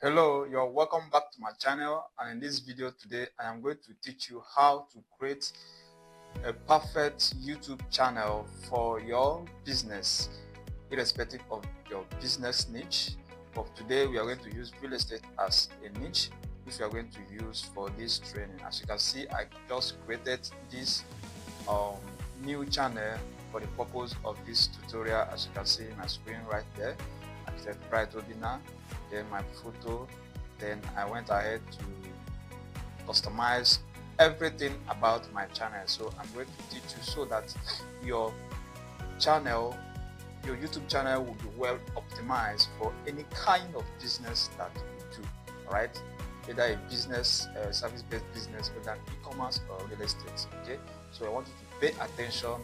Hello, you're welcome back to my channel, and in this video today I am going to teach you how to create a perfect YouTube channel for your business, irrespective of your business niche. But today we are going to use real estate as a niche, which we are going to use for this training. As you can see, I just created this new channel for the purpose of this tutorial. As you can see in my screen right there, I said Bright Webinar, then my photo, then I went ahead to customize everything about my channel. So I'm going to teach you so that your channel, your YouTube channel will be well optimized for any kind of business that you do. All right, whether a business, service-based business, whether e-commerce or real estate. Okay, so I want you to pay attention,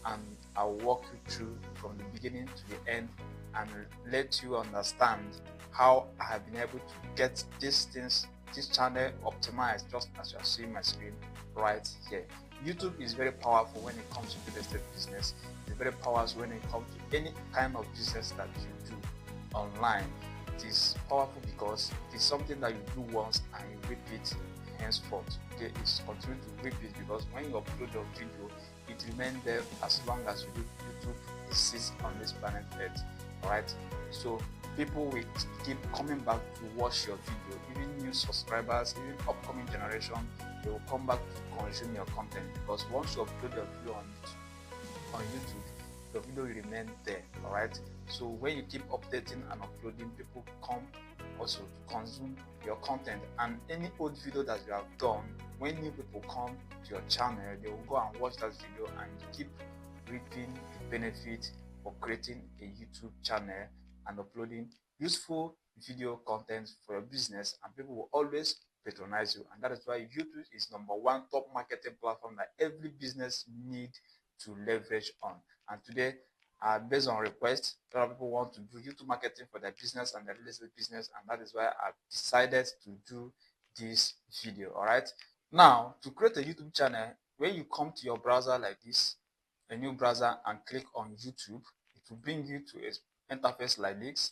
and I'll walk you through from the beginning to the end and let you understand how I have been able to get this channel optimized, just as you are seeing my screen right here. YouTube is very powerful when it comes to real estate business. It's very powerful when it comes to any kind of business that you do online. It is powerful because it is something that you do once and you repeat henceforth. Okay, it's continue to repeat because when you upload your video, it remains there as long as YouTube exists on this planet Earth. Alright, so people will keep coming back to watch your video. Even new subscribers, even upcoming generation, they will come back to consume your content, because once you upload your video on YouTube, your video will remain there. Alright, so when you keep updating and uploading, people come also to consume your content. And any old video that you have done, when new people come to your channel, they will go and watch that video and keep reaping the benefit for creating a YouTube channel and uploading useful video content for your business, and people will always patronize you. And that is why YouTube is #1 top marketing platform that every business need to leverage on. And today, based on request, a lot of people want to do YouTube marketing for their business and their real estate business, and that is why I've decided to do this video. All right, now to create a YouTube channel, when you come to your browser like this, a new browser, and click on YouTube, it will bring you to an interface like this.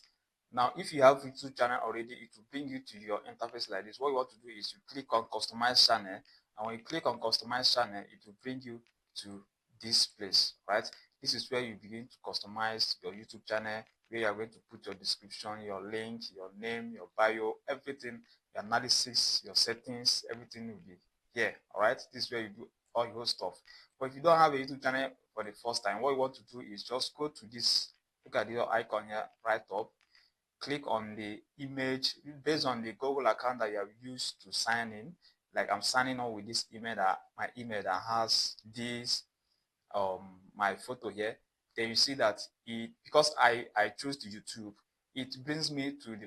Now if you have YouTube channel already, it will bring you to your interface like this. What you want to do is you click on customize channel, and when you click on customize channel, it will bring you to this place. Right, this is where you begin to customize your YouTube channel, where you are going to put your description, your link, your name, your bio, everything, your analysis, your settings, everything will be here. All right, this is where you do all your stuff. But if you don't have a YouTube channel for the first time, what you want to do is just go to this, look at your icon here right up, click on the image based on the Google account that you have used to sign in. Like I'm signing on with this email, that my email that has this my photo here. Then you see that because I choose the YouTube, it brings me to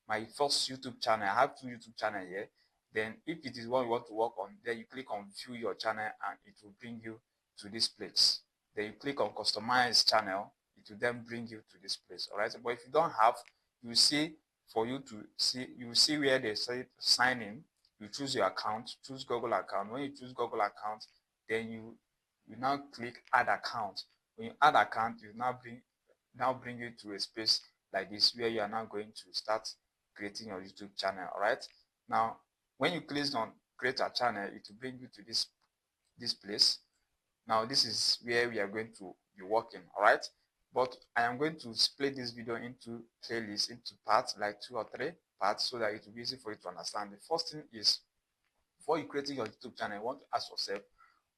my first YouTube channel. I have 2 YouTube channel here. Then if it is one you want to work on, then you click on view your channel and it will bring you to this place. Then you click on customize channel, it will then bring you to this place. All right, but if you don't have, you see, for you to see, you see where they say sign in. You choose your account, choose Google account. When you choose Google account, then you now click add account. When you add account, you now bring you to a space like this, where you are now going to start creating your YouTube channel. All right, now when you click on create a channel, it will bring you to this place. Now this is where we are going to be working. All right, but I am going to split this video into playlists, into parts, like 2 or 3 parts, so that it will be easy for you to understand. The first thing is, before you creating your YouTube channel, you want to ask yourself,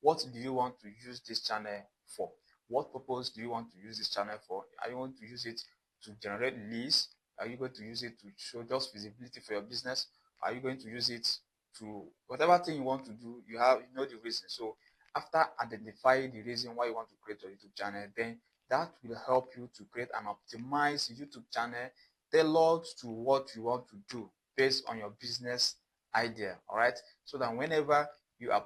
what do you want to use this channel for? What purpose do you want to use this channel for? Are you going to use it to generate leads? Are you going to use it to show just visibility for your business? Are you going to use it to whatever thing you want to do? You know the reason. So after identifying the reason why you want to create your YouTube channel, then that will help you to create an optimized YouTube channel tailored to what you want to do based on your business idea. All right, so that whenever you are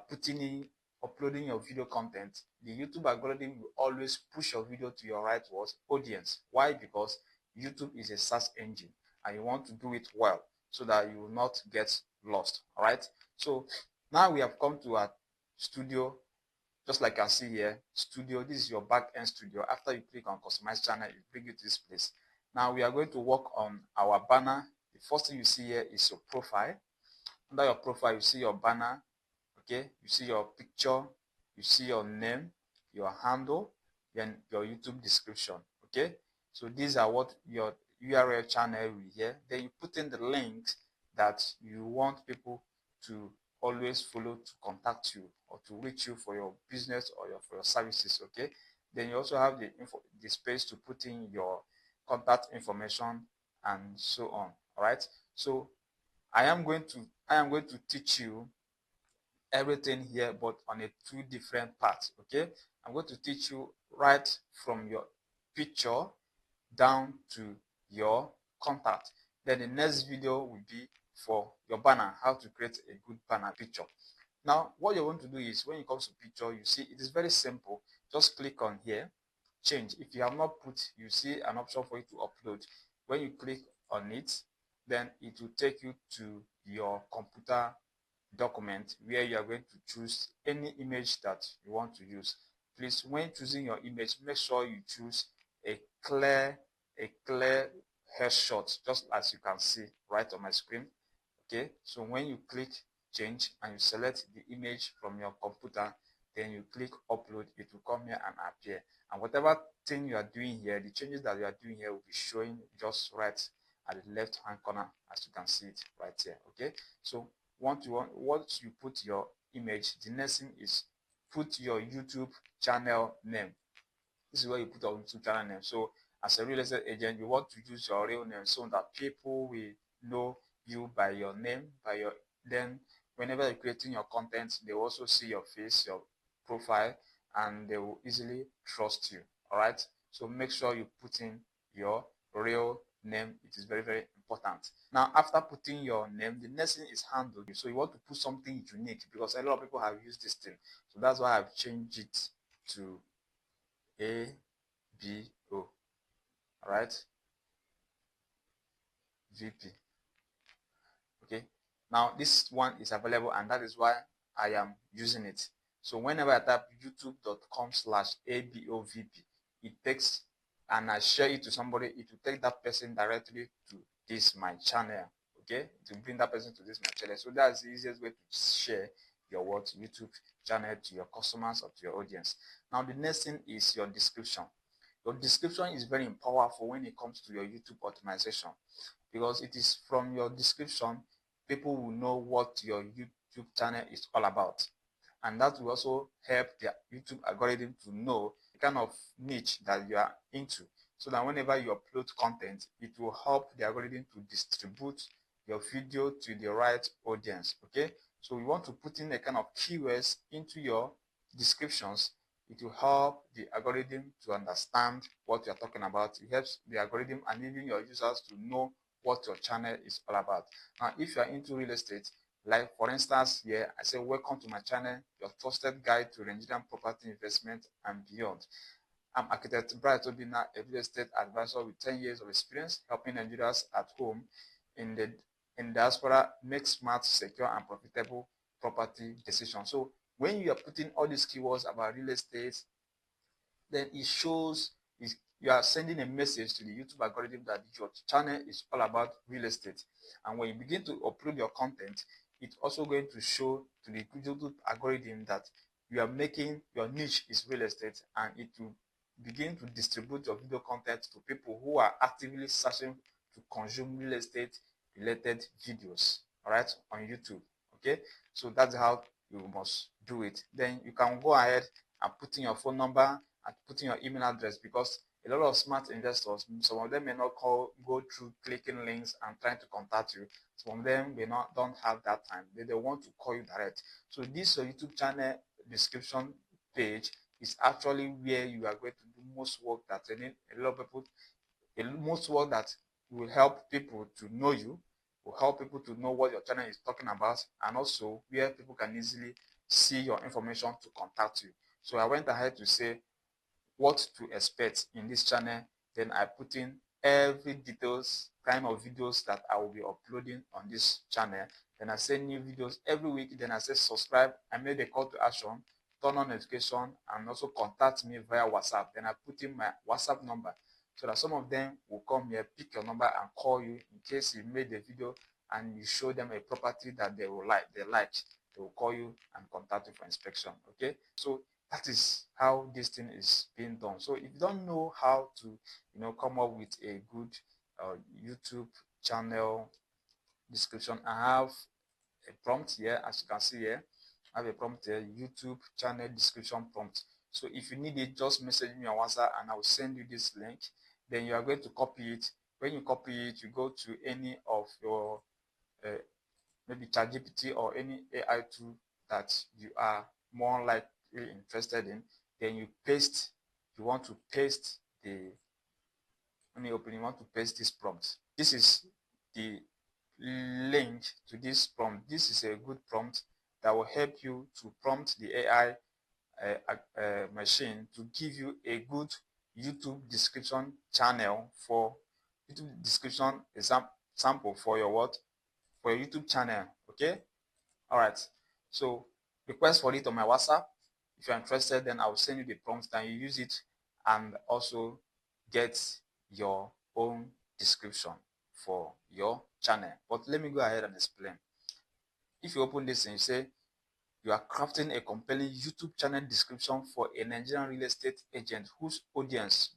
uploading your video content, the YouTube algorithm will always push your video to your right audience. Why? Because YouTube is a search engine, and you want to do it well so that you will not get lost. All right, so now we have come to our studio. Just like I see here, studio, this is your back end studio. After you click on customize channel, it brings you to this place. Now we are going to work on our banner, the the first thing you see here is your profile. Under your profile, you see your banner, okay? You see your picture, you see your name, your handle, then your YouTube description, okay? So these are what your URL channel will here. Then you put in the links that you want people to always follow to contact you or to reach you for your business or for your services, okay? Then you also have the space to put in your contact information and so on. All right. So I am going to teach you everything here, but on a two different parts. Okay, I'm going to teach you right from your picture down to your contact. Then the next video will be for your banner, how to create a good banner picture. Now what you want to do is, when it comes to picture, you see it is very simple. Just click on here, change. If you have not put, you see an option for you to upload. When you click on it, then it will take you to your computer document where you are going to choose any image that you want to use. Please, when choosing your image, make sure you choose a clear headshot, just as you can see right on my screen. Okay, so when you click change and you select the image from your computer, then you click upload, it will come here and appear. And whatever thing you are doing here, the changes that you are doing here will be showing just right at the left hand corner, as you can see it right here. Okay, so once you put your image, the next thing is put your YouTube channel name. This is where you put your YouTube channel name. So as a real estate agent, you want to use your real name so that people will know you by your name, then whenever you're creating your content, they will also see your face, your profile, and they will easily trust you. All right, so make sure you put in your real name. It is very, very important. Now after putting your name, the next thing is handle. So you want to put something unique, because a lot of people have used this thing. So that's why I've changed it to ABO. All right, VP. Okay, now this one is available, and that is why I am using it. So whenever I type youtube.com/ABOVP, it takes, and I share it to somebody, it will take that person directly to this my channel. Okay, to bring that person to this my channel. So that's the easiest way to share your YouTube channel to your customers or to your audience. Now the next thing is your description. Your description is very powerful when it comes to your YouTube optimization, because it is from your description people will know what your YouTube channel is all about. And that will also help the YouTube algorithm to know the kind of niche that you are into, so that whenever you upload content, it will help the algorithm to distribute your video to the right audience. Okay, so we want to put in a kind of keywords into your descriptions. It will help the algorithm to understand what you're talking about. It helps the algorithm and even your users to know what your channel is all about. Now, if you are into real estate, like for instance here, I say, welcome to my channel, your trusted guide to Nigerian property investment and beyond. I'm architect Bright Obina, a real estate advisor with 10 years of experience helping Nigerians at home in diaspora make smart, secure, and profitable property decisions. So when you are putting all these keywords about real estate, then it shows you are sending a message to the YouTube algorithm that your channel is all about real estate. And when you begin to upload your content, it's also going to show to the YouTube algorithm that you are making your niche is real estate, and it will begin to distribute your video content to people who are actively searching to consume real estate related videos, all right, on YouTube. Okay, so that's how you must do it. Then you can go ahead and put in your phone number and put in your email address, because a lot of smart investors, some of them may not go through clicking links and trying to contact you. Some of them don't have that time. They want to call you direct. So this YouTube channel description page is actually where you are going to do most work that a lot of people, most work that will help people to know you, will help people to know what your channel is talking about, and also where people can easily see your information to contact you. So I went ahead to say what to expect in this channel. Then I put in every details, kind of videos that I will be uploading on this channel. Then I say new videos every week. Then I say subscribe. I made a call to action, turn on notification, and also contact me via WhatsApp. Then I put in my WhatsApp number. so that some of them will come here, pick your number and call you in case you made the video and you show them a property that they will call you and contact you for inspection. Okay, so that is how this thing is being done. So if you don't know how to come up with a good YouTube channel description, I have a prompt here. As you can see here, I have a prompt here, YouTube channel description prompt. So if you need it, just message me on WhatsApp and I will send you this link. Then you are going to copy it. When you copy it, you go to any of your maybe ChatGPT or any AI tool that you are more likely interested in. Then you paste. You want to paste the you want to paste this prompt. This is the link to this prompt. This is a good prompt that will help you to prompt the AI machine to give you a good YouTube description channel for YouTube description sample for your for your YouTube channel. Okay, all right. So request for it on my WhatsApp. If you're interested, then I will send you the prompt and you use it and also get your own description for your channel. But let me go ahead and explain. If you open this and you say you are crafting a compelling YouTube channel description for a Nigerian real estate agent whose audience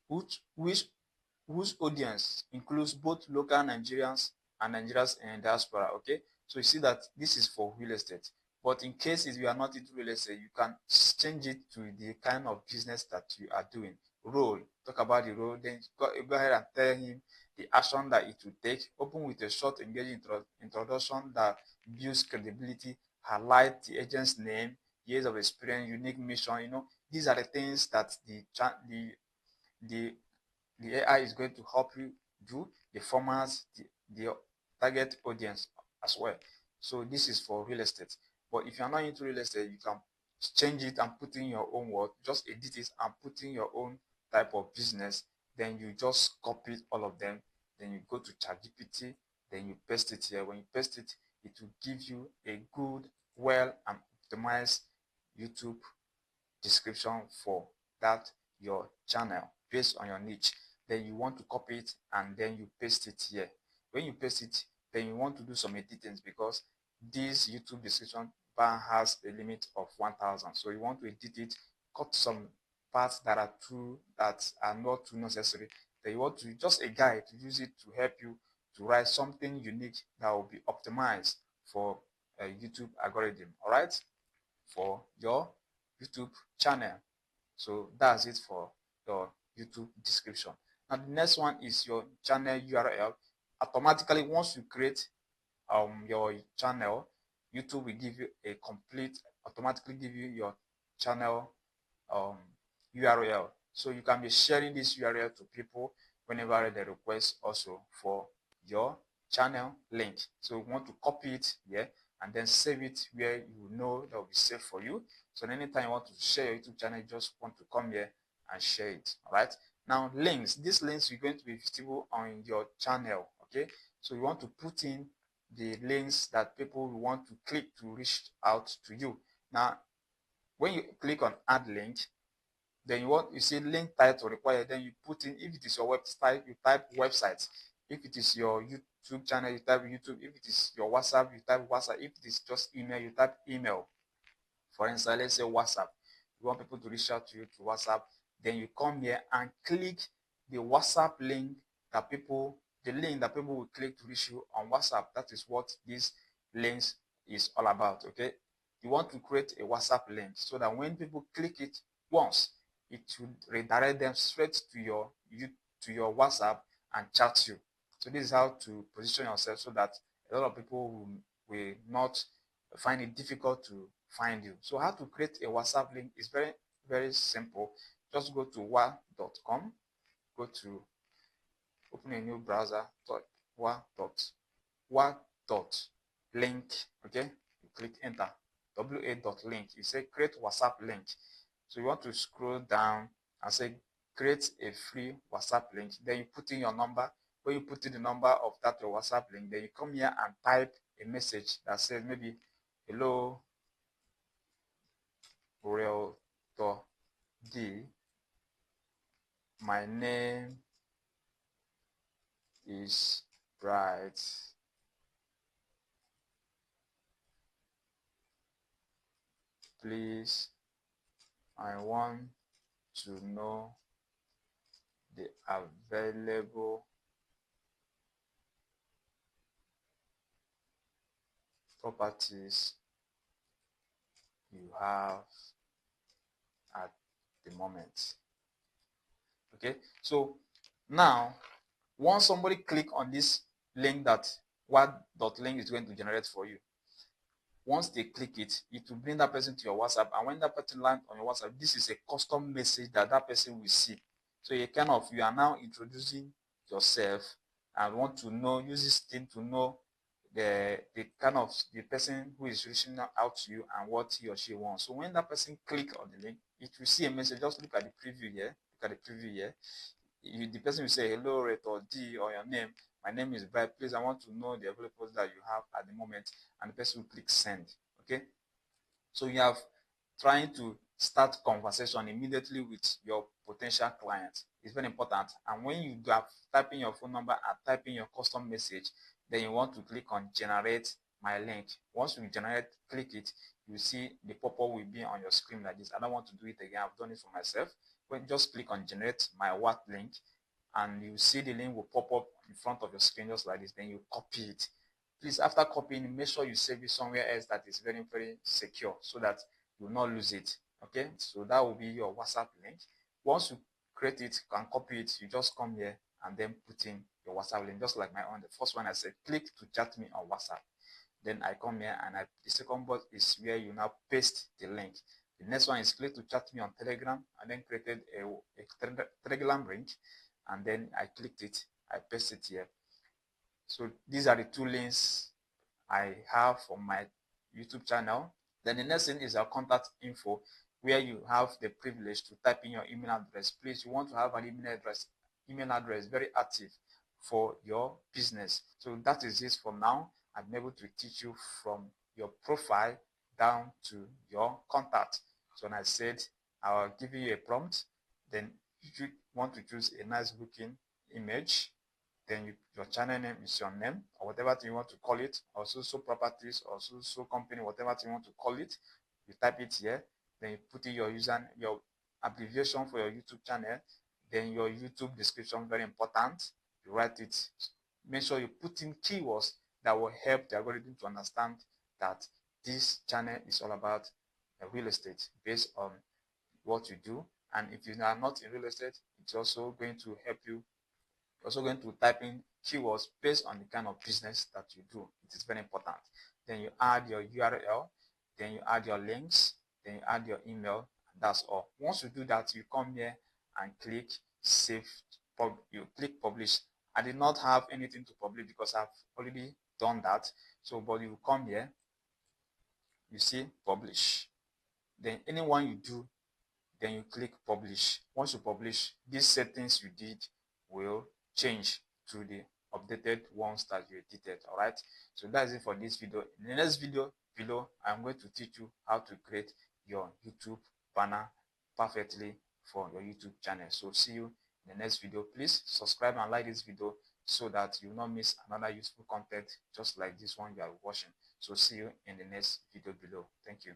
whose audience includes both local Nigerians and Nigerians in diaspora. Okay, so you see that this is for real estate. But in cases you are not into real estate, you can change it to the kind of business that you are doing. Role, talk about the role, then go ahead and tell him the action that it will take. Open with a short engaging introduction that builds credibility, highlight the agent's name, years of experience, unique mission. These are the things that the AI is going to help you do, the formats, the target audience as well. So this is for real estate. But if you're not into real estate, you can change it and put in your own word, just edit it and put in your own type of business. Then you just copy all of them. Then you go to ChatGPT, then you paste it here. When you paste it, it will give you a good, well and optimized YouTube description for that your channel based on your niche. Then you want to copy it and then you paste it here. When you paste it, then you want to do some editing because this YouTube description bar has a limit of 1000. So you want to edit it, cut some parts that are not too necessary. Then you want to just a guide to use it to help you to write something unique that will be optimized for a YouTube algorithm. All right, for your YouTube channel. So that's it for your YouTube description. Now the next one is your channel URL. Automatically, once you create your channel, YouTube will give you automatically give you your channel URL. So you can be sharing this URL to people whenever they request also for your channel link. So you want to copy it here and then save it where you know that will be safe for you. So anytime you want to share your YouTube channel, you just want to come here and share it. All right. Now links. These links are going to be visible on your channel. Okay. So you want to put in the links that people will want to click to reach out to you. Now, when you click on add link, then you see link title required. Then you put in, if it is your website, you type website. If it is your YouTube channel, you type YouTube. If it is your WhatsApp, you type WhatsApp. If it is just email, you type email. For instance, let's say WhatsApp. You want people to reach out to you to WhatsApp. Then you come here and click the WhatsApp link that people will click to reach you on WhatsApp. That is what this links is all about. Okay. You want to create a WhatsApp link so that when people click it once, it will redirect them straight to your WhatsApp and chat you. So this is how to position yourself so that a lot of people will not find it difficult to find you. So how to create a WhatsApp link is very, very simple. Just go to wa.com, open a new browser, wa.link, okay? You click enter, wa.link. You say create WhatsApp link. So you want to scroll down and say create a free WhatsApp link. Then you put in your number. When you put in the number of that your WhatsApp link, then you come here and type a message that says maybe, hello, Realtor D. My name is Bright. Please, I want to know the available properties you have at the moment. Okay, so now once somebody click on this link that what.link is going to generate for you, once they click it, it will bring that person to your WhatsApp, and when that person lands on your WhatsApp, this is a custom message that that person will see. So you are now introducing yourself and want to know, use this thing to know the person who is reaching out to you and what he or she wants. So when that person click on the link, it will see a message. Just look at the preview here. Look at the preview here. The person will say hello, Red or D, or your name. My name is Bright. Please, I want to know the available that you have at the moment, and the person will click send. Okay, so you have trying to start conversation immediately with your potential client. It's very important. And when you have type in your phone number and type in your custom message, then you want to click on generate my link. Once you click it, you see the pop-up will be on your screen like this. I don't want to do it again. I've done it for myself. When just click on generate my what link, and you see the link will pop up in front of your screen just like this. Then you copy it. Please, after copying, make sure you save it somewhere else that is very, very secure so that you will not lose it. Okay, so that will be your WhatsApp link. Once you create it and copy it, you just come here and then put in your WhatsApp link, just like my own. The first one I said, click to chat me on WhatsApp. Then I come here and the second box is where you now paste the link. The next one is click to chat me on Telegram, and then created a Telegram link, and then I clicked it, I paste it here. So these are the two links I have for my YouTube channel. Then the next thing is our contact info, where you have the privilege to type in your email address. Please, you want to have an email address very active for your business. So that is it for now. I've been able to teach you from your profile down to your contact. So when I said I'll give you a prompt, then you want to choose a nice looking image. Then your channel name is your name, or whatever you want to call it, or so properties, or so company, whatever you want to call it. You type it here. Then you put in your abbreviation for your YouTube channel. Then your YouTube description, very important. You write it. Make sure you put in keywords that will help the algorithm to understand that this channel is all about real estate based on what you do. And if you are not in real estate, it's also going to help you. You're also going to type in keywords based on the kind of business that you do. It is very important. Then you add your URL, then you add your links, then you add your email, and that's all. Once you do that, you come here and click save. You click publish. I did not have anything to publish because I've already done that. So, but you come here, you see publish. Then anyone you do, then you click publish. Once you publish, these settings you did will change to the updated ones that you edited. All right, so that's it for this video. In the next video below, I'm going to teach you how to create your YouTube banner perfectly for your YouTube channel. So see you in the next video. Please subscribe and like this video so that you will not miss another useful content just like this one you are watching. So see you in the next video below. Thank you.